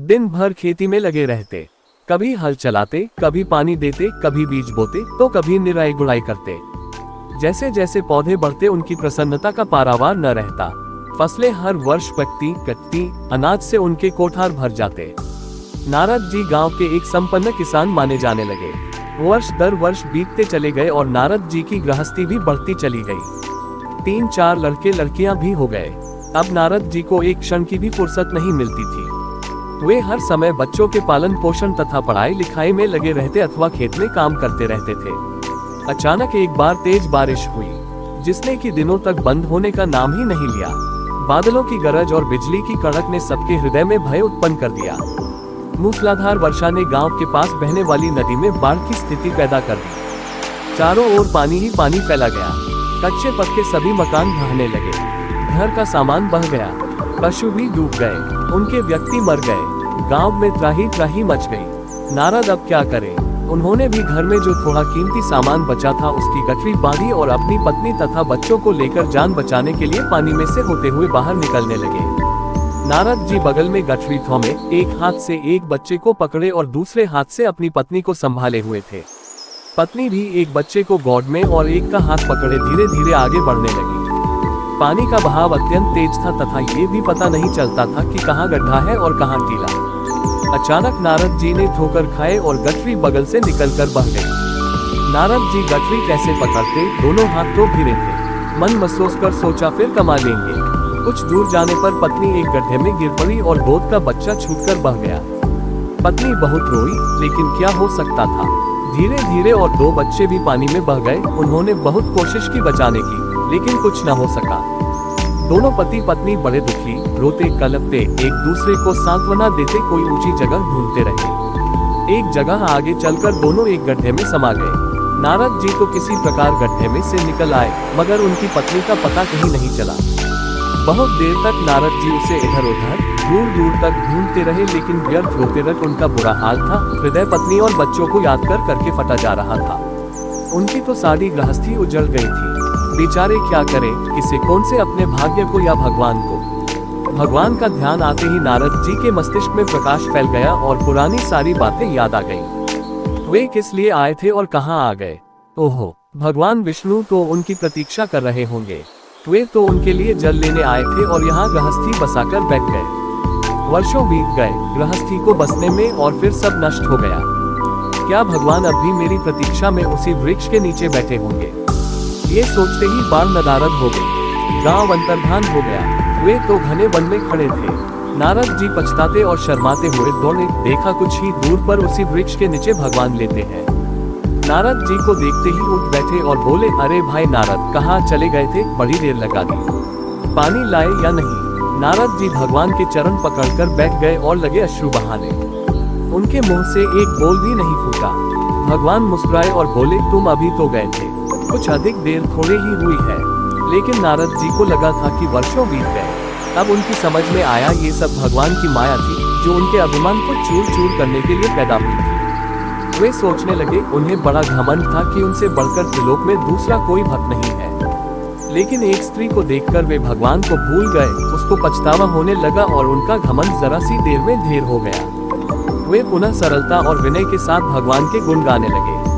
दिन भर खेती में लगे रहते। कभी हल चलाते, कभी पानी देते, कभी बीज बोते तो कभी निराई गुड़ाई करते। जैसे जैसे पौधे बढ़ते उनकी प्रसन्नता का पारावार न रहता। फसलें हर वर्ष पकती कटती, अनाज से उनके कोठार भर जाते। नारद जी गांव के एक संपन्न किसान माने जाने लगे। वर्ष दर वर्ष बीतते चले गए और नारद जी की गृहस्थी भी बढ़ती चली गई। 3-4 लड़के लड़कियां भी हो गए। अब नारद जी को एक क्षण की भी फुर्सत नहीं मिलती थी। वे हर समय बच्चों के पालन पोषण तथा पढ़ाई लिखाई में लगे रहते अथवा खेत में काम करते रहते थे। अचानक एक बार तेज बारिश हुई, जिसने कि दिनों तक बंद होने का नाम ही नहीं लिया। बादलों की गरज और बिजली की कड़क ने सबके हृदय में भय उत्पन्न कर दिया। मूसलाधार वर्षा ने गांव के पास बहने वाली नदी में बाढ़ की स्थिति पैदा कर दी। चारों ओर पानी ही पानी फैला गया। कच्चे पक्के सभी मकान ढहने लगे। घर का सामान बह गया। पशु भी डूब गए। उनके व्यक्ति मर गए। गांव में त्राही त्राही मच गई। नारद अब क्या करें? उन्होंने भी घर में जो थोड़ा कीमती सामान बचा था उसकी गठरी बांधी और अपनी पत्नी तथा बच्चों को लेकर जान बचाने के लिए पानी में से होते हुए बाहर निकलने लगे। नारद जी बगल में गठरी थोमे, एक हाथ से एक बच्चे को पकड़े और दूसरे हाथ से अपनी पत्नी को संभाले हुए थे। पत्नी भी एक बच्चे को गोद में और एक का हाथ पकड़े धीरे धीरे आगे बढ़ने लगी। पानी का बहाव अत्यंत तेज था तथा ये भी पता नहीं चलता था कि कहाँ गड्ढा है और कहाँ टीला। अचानक नारद जी ने ठोकर खाए और गठरी बगल से निकलकर बह गई। नारद जी गठरी कैसे पकड़ते? दोनों हाथ तो गिरे थे। मन महसूस कर सोचा फिर कमा लेंगे। कुछ दूर जाने पर पत्नी एक गड्ढे में गिर पड़ी और गोद का बच्चा छूटकर बह गया। पत्नी बहुत रोई, लेकिन क्या हो सकता था। धीरे धीरे और 2 बच्चे भी पानी में बह गए। उन्होंने बहुत कोशिश की बचाने की, लेकिन कुछ न हो सका। दोनों पति पत्नी बड़े दुखी, रोते कलपते, एक दूसरे को सांत्वना देते कोई ऊंची जगह ढूंढते रहे। एक जगह आगे चलकर दोनों एक गड्ढे में समा गए। नारद जी तो किसी प्रकार गड्ढे में से निकल आए, मगर उनकी पत्नी का पता कहीं नहीं चला। बहुत देर तक नारद जी उसे इधर उधर दूर दूर तक ढूंढते रहे, लेकिन व्यर्थ रोते रहे। उनका बुरा हाल था। हृदय पत्नी और बच्चों को याद कर करके फटा जा रहा था। उनकी तो सारी गृहस्थी उजड़ गई थी। बेचारे क्या करें, किसे कौन से अपने भाग्य को या भगवान को। भगवान का ध्यान आते ही नारद जी के मस्तिष्क में प्रकाश फैल गया और पुरानी सारी बातें याद आ गईं। वे किस लिए आए थे और कहाँ आ गए? ओहो, भगवान विष्णु तो उनकी प्रतीक्षा कर रहे होंगे। वे तो उनके लिए जल लेने आए थे और यहाँ गृहस्थी बसाकर बैठ गए। वर्षों बीत गए गृहस्थी को बसने में और फिर सब नष्ट हो गया। क्या भगवान अब भी मेरी प्रतीक्षा में उसी वृक्ष के नीचे बैठे होंगे? ये सोचते ही बाढ़ नदारद हो गई। गांव अंतर्धान हो गया। वे तो घने वन में खड़े थे। नारद जी पछताते और शर्माते हुए दौड़े। देखा कुछ ही दूर पर उसी वृक्ष के नीचे भगवान लेते हैं। नारद जी को देखते ही उठ बैठे और बोले, अरे भाई नारद, कहाँ चले गए थे? बड़ी देर लगा दी। पानी लाए या नहीं? नारद जी भगवान के चरण पकड़कर बैठ गए और लगे अश्रु बहाने। उनके मुंह से एक बोल भी नहीं फूटा। भगवान मुस्कुराए और बोले, तुम अभी तो गए थे, कुछ अधिक देर थोड़ी ही हुई है। लेकिन नारद जी को लगा था कि वर्षों बीत गए। अब उनकी समझ में आया ये सब भगवान की माया थी, जो उनके अभिमान को चूर चूर करने के लिए पैदा हुई थी। वे सोचने लगे, उन्हें बड़ा घमंड था कि उनसे बढ़कर त्रिलोक में दूसरा कोई भक्त नहीं है। लेकिन एक स्त्री को देखकर वे भगवान को भूल गए। उसको पछतावा होने लगा और उनका घमंड जरा सी देर में ढेर हो गया। वे पुनः सरलता और विनय के साथ भगवान के गुण गाने लगे।